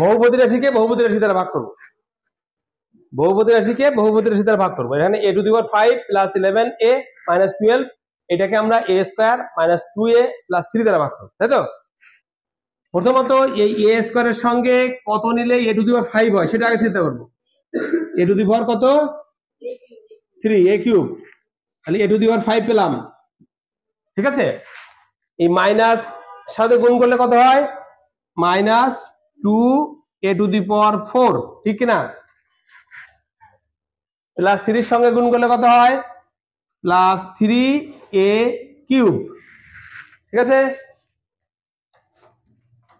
বহুপদী রাশিকে বহুপদী রাশি দ্বারা ভাগ করবো, বহুপদী রাশিকে বহুপদী রাশি দ্বারা ভাগ করবো। এখানে a two the power 5 plus 11a minus 12, এটাকে আমরা a square minus 2a plus 3 দ্বারা ভাগ করবো, তাই তো? প্রথমত এই a স্কয়ারের সঙ্গে কত নিলে a টু দি পাওয়ার 5 হয় সেটা আগে চিন্তা করবো। a টু দি পাওয়ার কত? 3, a কিউব, তাহলে a টু দি পাওয়ার 5 পেলাম, ঠিক আছে? এই মাইনাস সাথে গুণ করলে কত হয়? Minus 2a to the power 4, ঠিক কিনা? প্লাস 3 এর সঙ্গে গুণ করলে কত হয়? প্লাস 3a কিউব, ঠিক আছে?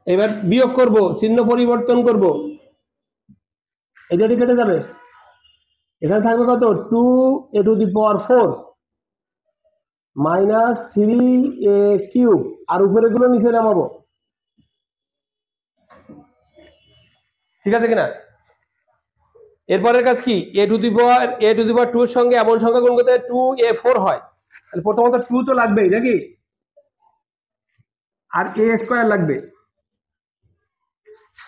এবার বিয়োগ করব, চিহ্ন পরিবর্তন করব, এই যেটি কেটে যাবে, এখানে থাকবে কত? 2a to the power 4 minus 3a cube, আর উপরে গুলো নিচে নামাবো, ঠিক আছে কিনা? এরপরের কাজ কি? a টু দি পাওয়ার 2 এর সঙ্গে এমন সংখ্যা গুণ করতে 2a4 হয়, তাহলে প্রথমত 2 তো লাগবেই নাকি, আর a স্কয়ার লাগবে,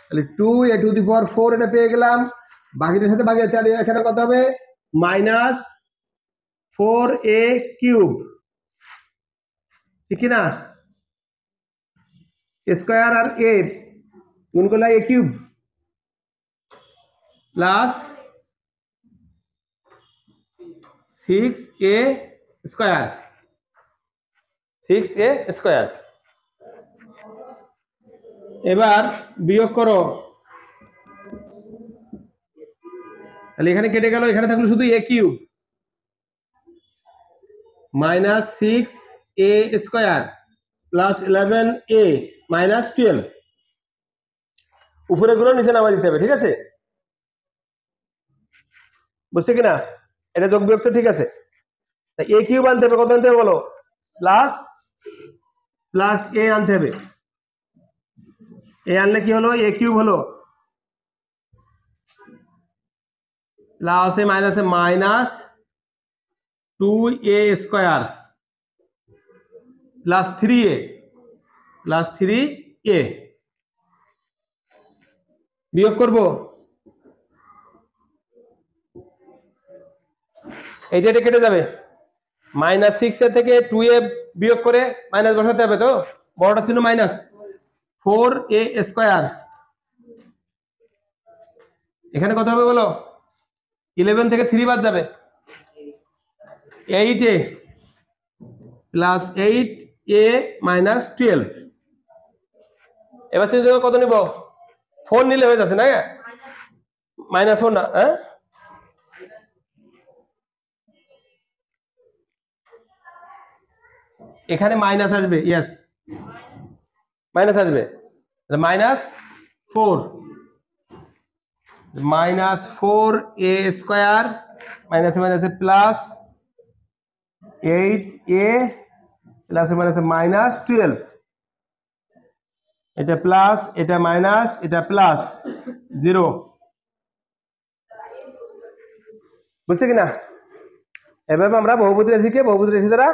তাহলে 2a টু দি পাওয়ার 4 এটা পেয়ে গেলাম, বাকিটার সাথে ভাগে, তাহলে এখানে কত হবে? মাইনাস 4a কিউব, ঠিক কিনা? স্কয়ার আর a গুণ করলে a cube plus 6a square, 6a square. এবার বিয়োগ করো, তাহলে এখানে কেটে গেল, এখানে থাকলো শুধু a cube minus 6a square plus 11a minus 12, উপরে গুলো নিচে নামা দিতে হবে, ঠিক আছে? বুঝছে কিনা? এটা যোগ বিয়োগ তো ঠিক আছে, a কিউব আনতে হবে, কত আনতে হবে বলো? প্লাস a আনতে হবে, a আনলে কি হলো? a কিউব হলো, plus A minus minus 2a square plus 3a বিয়োগ করব, এইটা কেটে যাবে, মাইনাস 6a থেকে 2a বিয়োগ করে মাইনাস বসাতে হবে, তো বড়টা ছিল মাইনাস 4a স্কয়ার, এখানে কত হবে বলো? 11 থেকে 3 বাদ যাবে, 8a প্লাস 8a মাইনাস 12। এবার কত নিব? 4 নিলে হয়ে যাচ্ছে না, মাইনাস 4 না, হ্যাঁ এখানে মাইনাস আসবে, ইয়েস মাইনাস আসবে, minus 4 minus 4a square minus মাইনাসে প্লাস 8a প্লাস মাইনাসে মাইনাস 12, এটা প্লাস, এটা মাইনাস, এটা প্লাস 0, বুঝছে কিনা? এভাবে আমরা বহুপদী রাশিকে বহুপদী রাশি দ্বারা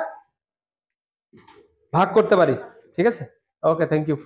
ভাগ করতে পারি, ঠিক আছে? ওকে, থ্যাংক ইউ।